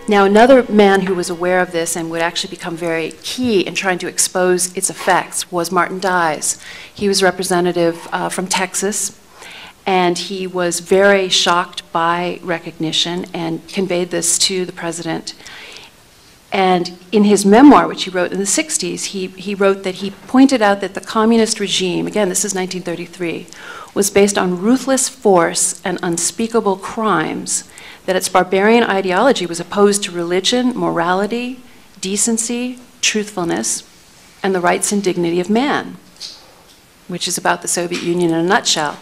Now, another man who was aware of this and would actually become very key in trying to expose its effects was Martin Dies. He was representative from Texas, and he was very shocked by recognition and conveyed this to the president. And in his memoir, which he wrote in the 60s, he wrote that he pointed out that the communist regime, again, this is 1933, was based on ruthless force and unspeakable crimes, that its barbarian ideology was opposed to religion, morality, decency, truthfulness, and the rights and dignity of man, which is about the Soviet Union in a nutshell.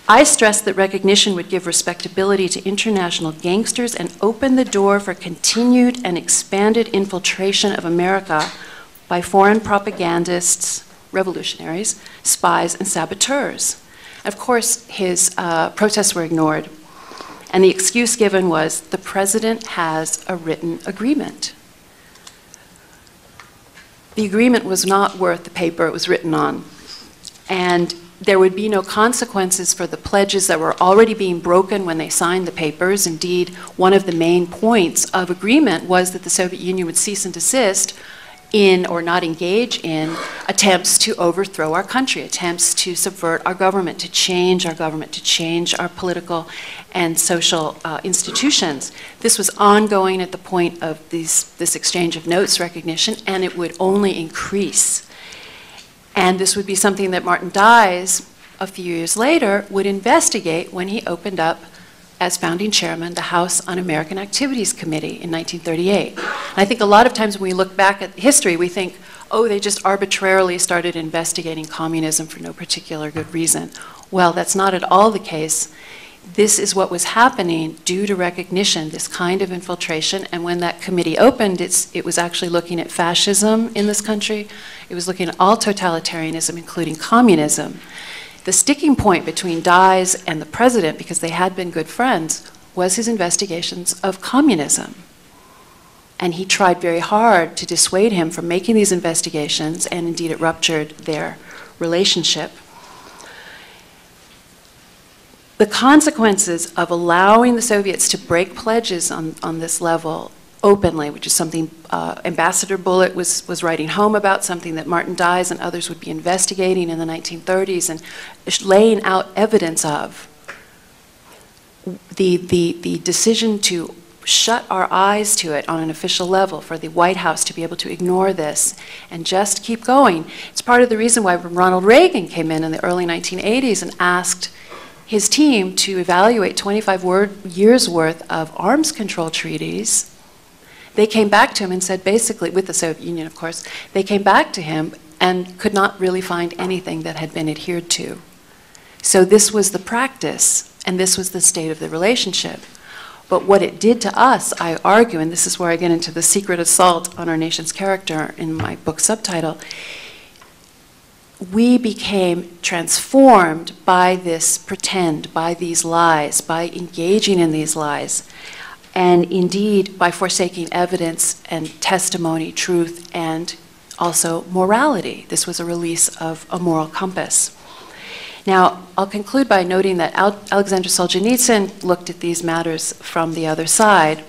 I stressed that recognition would give respectability to international gangsters and open the door for continued and expanded infiltration of America by foreign propagandists, revolutionaries, spies, and saboteurs. Of course, his protests were ignored. And the excuse given was, the president has a written agreement. The agreement was not worth the paper it was written on. And there would be no consequences for the pledges that were already being broken when they signed the papers. Indeed, one of the main points of agreement was that the Soviet Union would cease and desist in, or not engage in, attempts to overthrow our country, attempts to subvert our government, to change our political and social institutions. This was ongoing at the point of this exchange of notes recognition, and it would only increase. And this would be something that Martin Dies, a few years later, would investigate when he opened up, as founding chairman, the House Un-American Activities Committee in 1938. And I think a lot of times when we look back at history, we think, oh, they just arbitrarily started investigating communism for no particular good reason. Well, that's not at all the case. This is what was happening due to recognition, this kind of infiltration. And when that committee opened, it was actually looking at fascism in this country. It was looking at all totalitarianism, including communism. The sticking point between Dies and the president, because they had been good friends, was his investigations of communism. And he tried very hard to dissuade him from making these investigations, and indeed it ruptured their relationship. The consequences of allowing the Soviets to break pledges on this level openly, which is something Ambassador Bullitt was writing home about, something that Martin Dies and others would be investigating in the 1930s and laying out evidence of. The decision to shut our eyes to it on an official level, for the White House to be able to ignore this and just keep going. It's part of the reason why when Ronald Reagan came in the early 1980s and asked his team to evaluate 25 years worth of arms control treaties, they came back to him and said, basically, with the Soviet Union, of course, they came back to him and could not really find anything that had been adhered to. So this was the practice, and this was the state of the relationship. But what it did to us, I argue, and this is where I get into the secret assault on our nation's character in my book subtitle, we became transformed by this pretend, by these lies, by engaging in these lies, and indeed by forsaking evidence and testimony, truth, and also morality. This was a release of a moral compass. Now, I'll conclude by noting that Alexander Solzhenitsyn looked at these matters from the other side.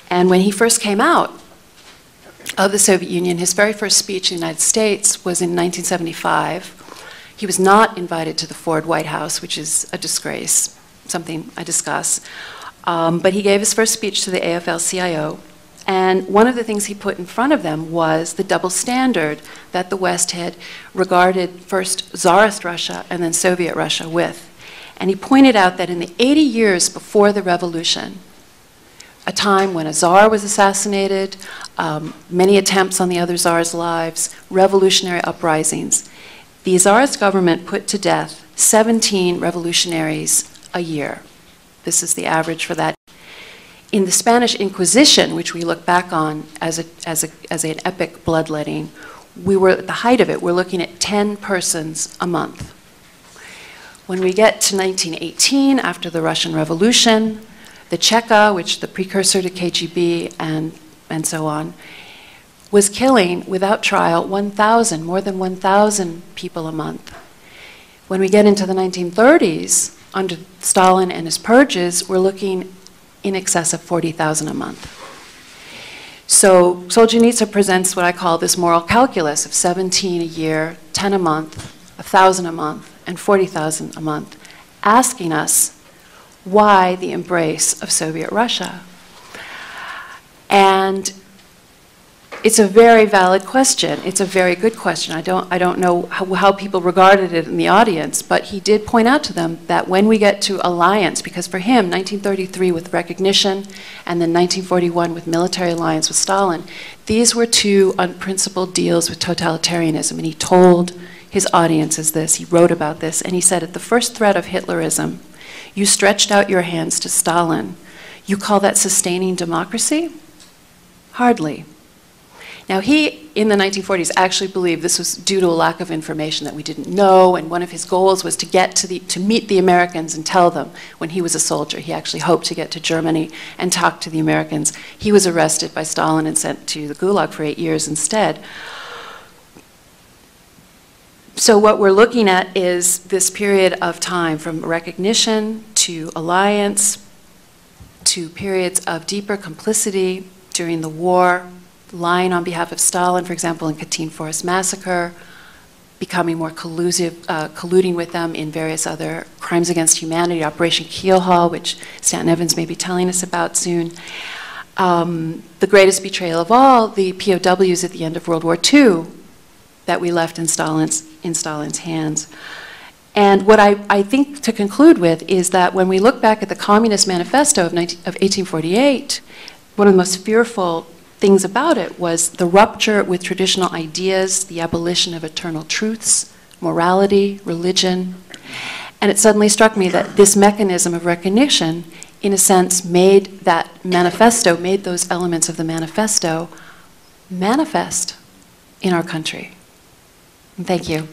And when he first came out of the Soviet Union, his very first speech in the United States was in 1975. He was not invited to the Ford White House, which is a disgrace, something I discuss. But he gave his first speech to the AFL-CIO. And one of the things he put in front of them was the double standard that the West had regarded first Tsarist Russia and then Soviet Russia with. And he pointed out that in the 80 years before the revolution, a time when a Tsar was assassinated, many attempts on the other Tsars' lives, revolutionary uprisings, the Tsarist government put to death 17 revolutionaries a year. This is the average for that. In the Spanish Inquisition, which we look back on as an epic bloodletting, we were at the height of it. We're looking at 10 persons a month. When we get to 1918, after the Russian Revolution, the Cheka, which the precursor to KGB and so on, was killing without trial 1,000, more than 1,000 people a month. When we get into the 1930s, under Stalin and his purges, we're looking in excess of 40,000 a month. So Solzhenitsyn presents what I call this moral calculus of 17 a year, 10 a month, 1,000 a month, and 40,000 a month, asking us why the embrace of Soviet Russia. And it's a very valid question. It's a very good question. I don't know how people regarded it in the audience, but he did point out to them that when we get to alliance, because for him, 1933 with recognition, and then 1941 with military alliance with Stalin, these were two unprincipled deals with totalitarianism. And he told his audiences this, he wrote about this, and he said, at the first threat of Hitlerism, you stretched out your hands to Stalin. You call that sustaining democracy? Hardly. Now, he, in the 1940s, actually believed this was due to a lack of information that we didn't know, and one of his goals was to meet the Americans and tell them when he was a soldier. He actually hoped to get to Germany and talk to the Americans. He was arrested by Stalin and sent to the Gulag for 8 years instead. So what we're looking at is this period of time from recognition to alliance to periods of deeper complicity during the war, lying on behalf of Stalin, for example, in Katyn Forest Massacre, becoming more collusive, colluding with them in various other crimes against humanity, Operation Keelhaul, which Stanton Evans may be telling us about soon. The greatest betrayal of all, the POWs at the end of World War II that we left in Stalin's hands. And what I think to conclude with is that when we look back at the Communist Manifesto of 1848, one of the most fearful things about it was the rupture with traditional ideas, the abolition of eternal truths, morality, religion. And it suddenly struck me that this mechanism of recognition, in a sense, made that manifesto, made those elements of the manifesto manifest in our country. And thank you.